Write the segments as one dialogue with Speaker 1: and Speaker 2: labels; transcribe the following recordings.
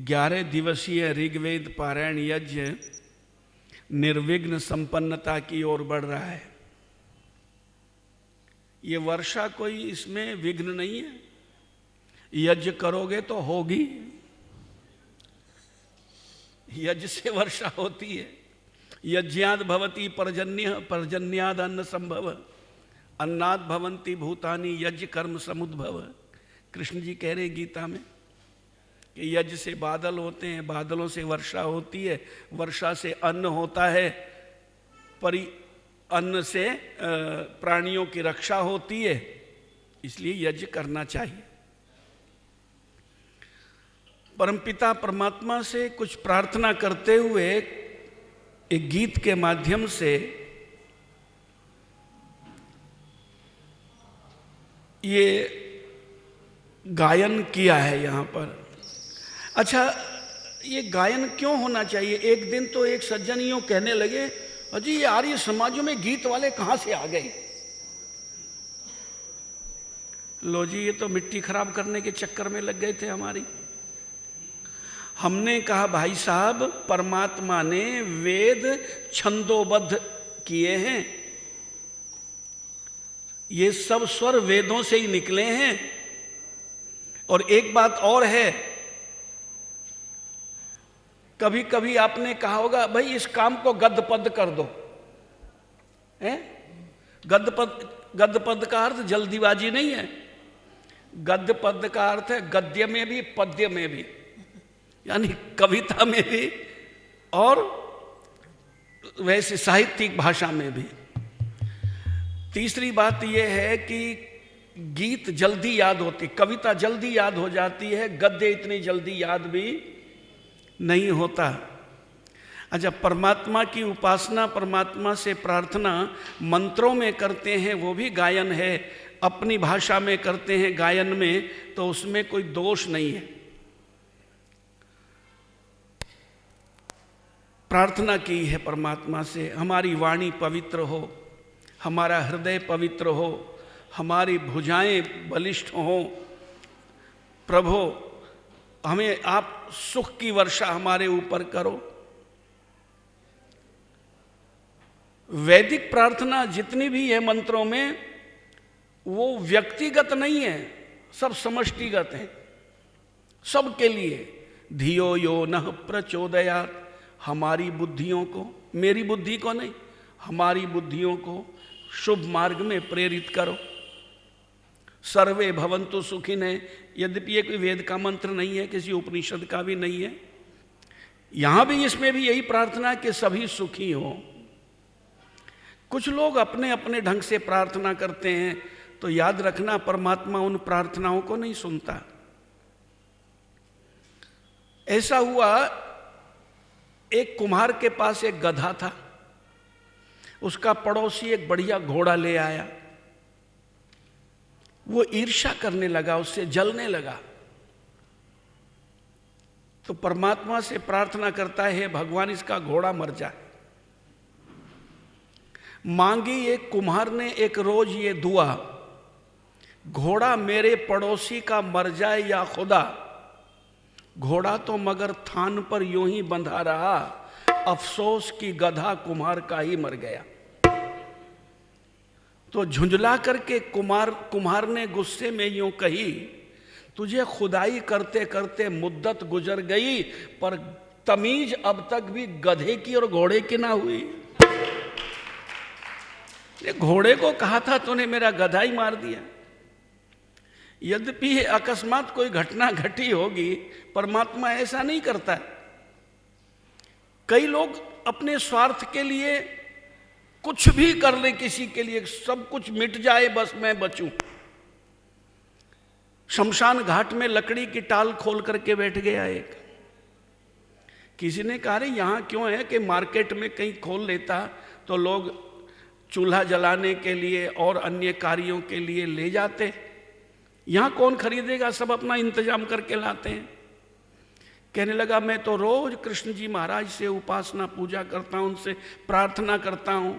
Speaker 1: 11 दिवसीय ऋग्वेद पारायण यज्ञ निर्विघ्न संपन्नता की ओर बढ़ रहा है। ये वर्षा कोई इसमें विघ्न नहीं है, यज्ञ करोगे तो होगी। यज्ञ से वर्षा होती है। यज्ञाद भवती पर्जन्य, पर्जन्याद अन्न संभव, अन्नाद भवंती भूतानि यज्ञ कर्म समुद्भव। कृष्ण जी कह रहे गीता में कि यज्ञ से बादल होते हैं, बादलों से वर्षा होती है, वर्षा से अन्न होता है, अन्न से प्राणियों की रक्षा होती है, इसलिए यज्ञ करना चाहिए। परमपिता परमात्मा से कुछ प्रार्थना करते हुए एक गीत के माध्यम से ये गायन किया है यहाँ पर। अच्छा, ये गायन क्यों होना चाहिए? एक दिन तो एक सज्जन यूं कहने लगे, अजी ये आर्य समाजों में गीत वाले कहां से आ गए? लो जी, ये तो मिट्टी खराब करने के चक्कर में लग गए थे हमारी। हमने कहा भाई साहब, परमात्मा ने वेद छंदोबद्ध किए हैं, ये सब स्वर वेदों से ही निकले हैं। और एक बात और है, कभी कभी आपने कहा होगा भाई इस काम को गद्य पद कर दो, हैं? गद्य पद का अर्थ जल्दीबाजी नहीं है, गद्य पद का अर्थ है गद्य में भी पद्य में भी, यानी कविता में भी और वैसे साहित्यिक भाषा में भी। तीसरी बात यह है कि गीत जल्दी याद होती, कविता जल्दी याद हो जाती है, गद्य इतनी जल्दी याद भी नहीं होता। अच्छा, परमात्मा की उपासना, परमात्मा से प्रार्थना मंत्रों में करते हैं, वो भी गायन है। अपनी भाषा में करते हैं गायन में, तो उसमें कोई दोष नहीं है। प्रार्थना की है परमात्मा से, हमारी वाणी पवित्र हो, हमारा हृदय पवित्र हो, हमारी भुजाएं बलिष्ठ हो। प्रभु, हमें आप सुख की वर्षा हमारे ऊपर करो। वैदिक प्रार्थना जितनी भी है मंत्रों में, वो व्यक्तिगत नहीं है, सब समष्टिगत है, सबके लिए। धियो यो नः प्रचोदयात्, हमारी बुद्धियों को, मेरी बुद्धि को नहीं, हमारी बुद्धियों को शुभ मार्ग में प्रेरित करो। सर्वे भवन्तु सुखिनः, यद्यपि ये कोई वेद का मंत्र नहीं है, किसी उपनिषद का भी नहीं है, यहां भी इसमें भी यही प्रार्थना कि सभी सुखी हो। कुछ लोग अपने अपने ढंग से प्रार्थना करते हैं, तो याद रखना परमात्मा उन प्रार्थनाओं को नहीं सुनता। ऐसा हुआ, एक कुम्हार के पास एक गधा था, उसका पड़ोसी एक बढ़िया घोड़ा ले आया। वो ईर्ष्या करने लगा, उससे जलने लगा। तो परमात्मा से प्रार्थना करता है, भगवान इसका घोड़ा मर जाए। मांगी एक कुम्हार ने एक रोज ये दुआ, घोड़ा मेरे पड़ोसी का मर जाए या खुदा, घोड़ा तो मगर थान पर यूं ही बंधा रहा, अफसोस की गधा कुम्हार का ही मर गया। तो झुंझला करके कुम्हार ने गुस्से में यूं कही, तुझे खुदाई करते करते मुद्दत गुजर गई, पर तमीज अब तक भी गधे की और घोड़े की ना हुई। घोड़े को कहा था तूने मेरा गधा ही मार दिया। यद्यपि अकस्मात कोई घटना घटी होगी, परमात्मा ऐसा नहीं करता। कई लोग अपने स्वार्थ के लिए कुछ भी कर ले, किसी के लिए सब कुछ मिट जाए बस मैं बचूं। शमशान घाट में लकड़ी की टाल खोल करके बैठ गया एक। किसी ने कहा रे यहां क्यों है कि मार्केट में कहीं खोल लेता तो लोग चूल्हा जलाने के लिए और अन्य कार्यों के लिए ले जाते, यहां कौन खरीदेगा, सब अपना इंतजाम करके लाते हैं। कहने लगा मैं तो रोज कृष्ण जी महाराज से उपासना पूजा करता हूं, उनसे प्रार्थना करता हूं,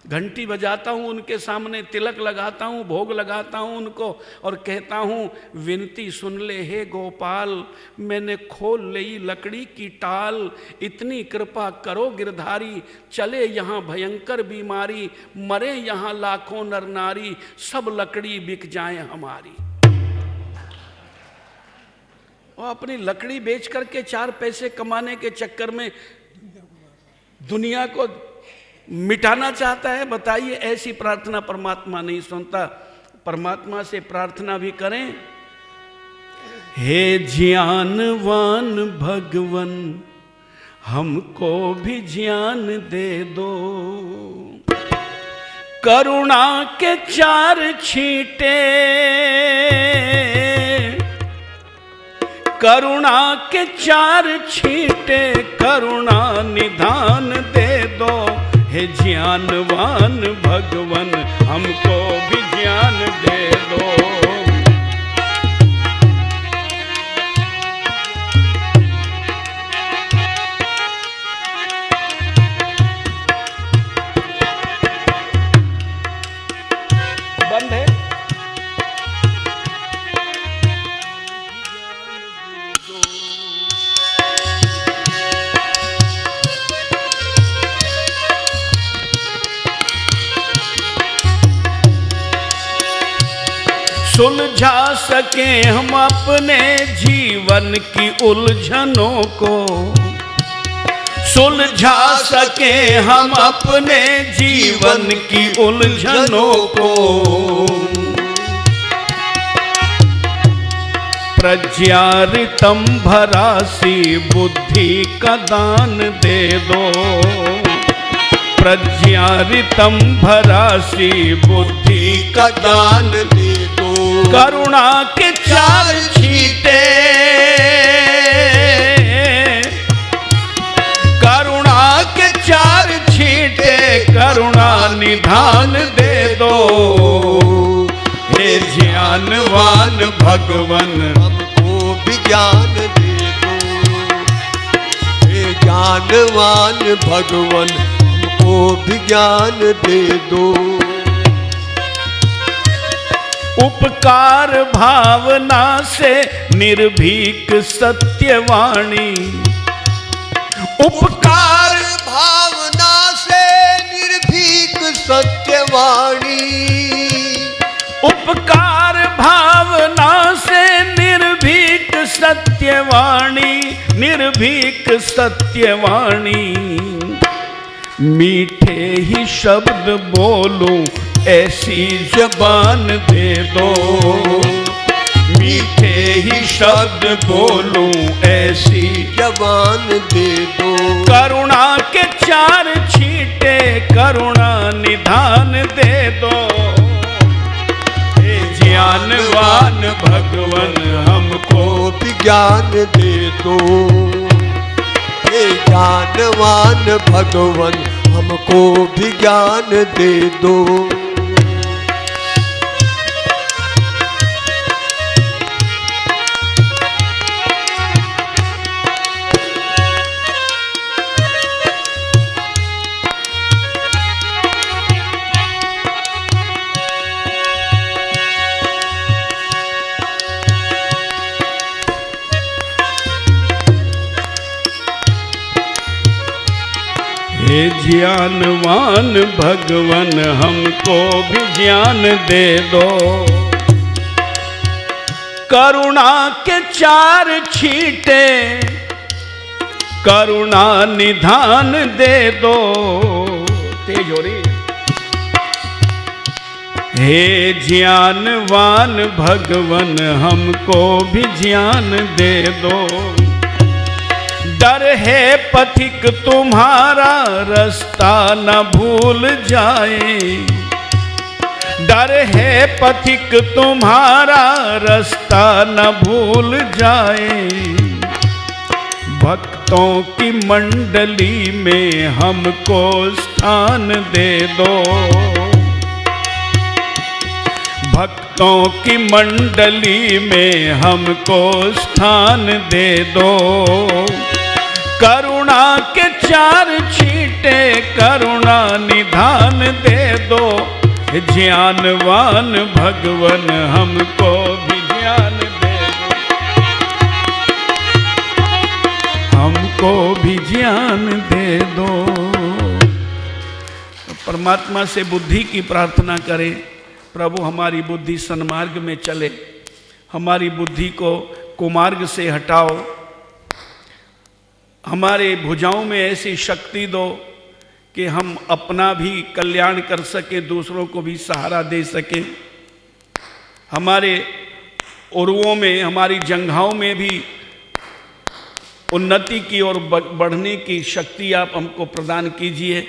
Speaker 1: घंटी बजाता हूँ उनके सामने, तिलक लगाता हूँ, भोग लगाता हूँ उनको और कहता हूँ विनती सुन ले हे गोपाल, मैंने खोल ली लकड़ी की टाल, इतनी कृपा करो गिरधारी, चले यहाँ भयंकर बीमारी, मरे यहाँ लाखों नर नारी, सब लकड़ी बिक जाए हमारी। और अपनी लकड़ी बेच करके 4 पैसे कमाने के चक्कर में दुनिया को मिटाना चाहता है। बताइए, ऐसी प्रार्थना परमात्मा नहीं सुनता। परमात्मा से प्रार्थना भी करें, हे ज्ञानवान भगवन हमको भी ज्ञान दे दो, करुणा के 4 छींटे, करुणा के 4 छींटे, करुणा निधान दे दो, हे ज्ञानवान भगवन हमको भी ज्ञान दे दो। बंद है। सुलझा सके हम अपने जीवन की उलझनों को, सुलझा सके हम अपने जीवन की उलझनों को, प्रज्ञारितम भरासी बुद्धि का दान दे दो, प्रज्ञारितम भरासी बुद्धि का दान दे दो, करुणा के 4 छींटे, करुणा के 4 छींटे, करुणा निधान दे दो, हे ज्ञानवान भगवन हमको भी ज्ञान दे दो, हे ज्ञानवान भगवन हमको भी ज्ञान दे दो। उपकार भावना से निर्भीक सत्यवाणी, उपकार भावना से निर्भीक सत्यवाणी, उपकार भावना से निर्भीक सत्यवाणी, निर्भीक सत्यवाणी, मीठे ही शब्द बोलूं ऐसी जबान दे दो, मीठे ही शब्द बोलूं ऐसी जबान दे दो, करुणा के 4 छींटे, करुणा निधान दे दो, हे ज्ञानवान भगवन हमको भी ज्ञान दे दो, हे ज्ञानवान भगवन हमको भी ज्ञान दे दो। हे ज्ञानवान भगवन हमको भी ज्ञान दे दो, करुणा के 4 छींटे, करुणा निधान दे दो। तेज हो रही। हे ज्ञानवान भगवन हमको भी ज्ञान दे दो, डर है पथिक तुम्हारा रास्ता न भूल जाए, डर है पथिक तुम्हारा रास्ता न भूल जाए, भक्तों की मंडली में हमको स्थान दे दो, भक्तों की मंडली में हमको स्थान दे दो, करुणा के 4 छींटे बेटे करुणा निधान दे दो, ज्ञानवान भगवन हमको भी ज्ञान दे दो, हमको भी ज्ञान दे दो। परमात्मा से बुद्धि की प्रार्थना करें, प्रभु हमारी बुद्धि सन्मार्ग में चले, हमारी बुद्धि को कुमार्ग से हटाओ, हमारे भुजाओं में ऐसी शक्ति दो कि हम अपना भी कल्याण कर सकें, दूसरों को भी सहारा दे सकें। हमारे उरुओं में, हमारी जंघाओं में भी उन्नति की ओर बढ़ने की शक्ति आप हमको प्रदान कीजिए।